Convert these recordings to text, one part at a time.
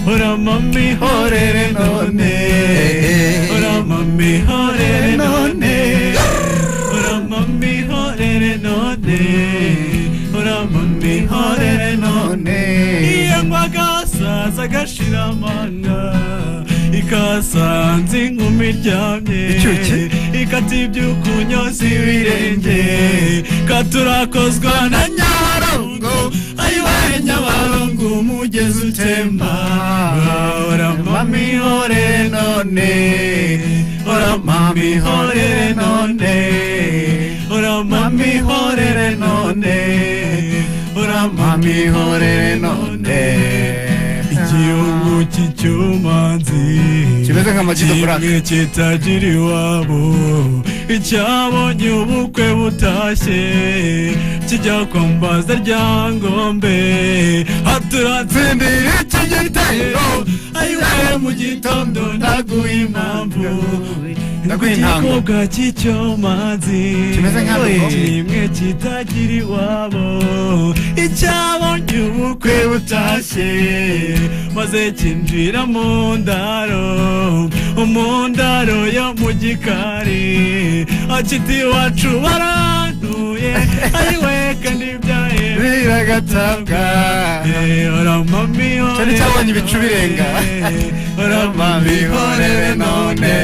Ora mami horere none, ora mami horere none, ora mami horere none, ora mami horere none. Iyangwa gasa zagashira manga, ikasa nzingu miryamye, ikatibyukunyoza ibirenge, katurakozwa na Nyabarongo, ayiwe Nyabarongo umugezi utemba. Ora mami horere none, ora mami horere none, ora mami horere none, ora mami horere none. Igihugu cy'icyumanzi kimeze nk'amajido buraka, kimwe kitagira iwabo, icyabonye ubukwe butashye kijya kwambaza rya ngombe, haturatsindira iki gitero, ayiwe mu gitondo ndaguha impamvu, igikobwa cy'icyomanzi kimwe kitagira iwabo, icyabonye ubukwe butashye maze kinjira mu ndaro, mu ndaro yo mu gikari, akiti iwacu barantuye, ayiwe kandi byaye biragatabwa. Ora mami cyane cyabonye ibicu birenga, ora mami horere none,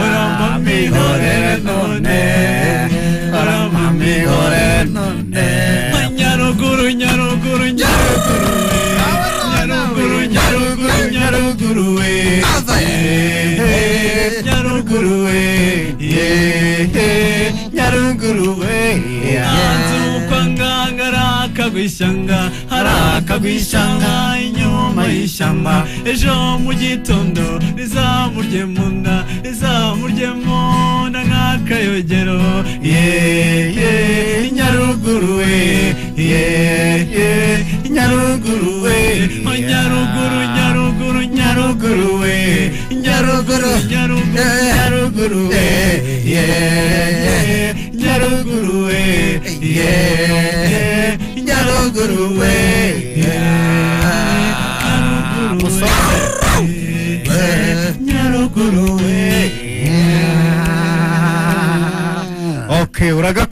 ora mami horere none, ora mami horere none. Nyaruguru nyaruguru nyaruguru, nyaruguru nyaruguru nyaruguru we, nyaruguru we, nyaruguru we. Anzuka ngangara akagwishanga, harakagwishanga inyuma y'ishyamba, ejo mu gitondo rizamurye mu nda, rizamurye mu nda nk'akayogero. Nyaruguru we, nyaruguru we, nyaruguru nyaruguru nyaruguru we, nyaruguru nyaruguru nyaruguru we, nyaruguru we, nyaruguru we, nyaruguru we. Okay, uragakoze.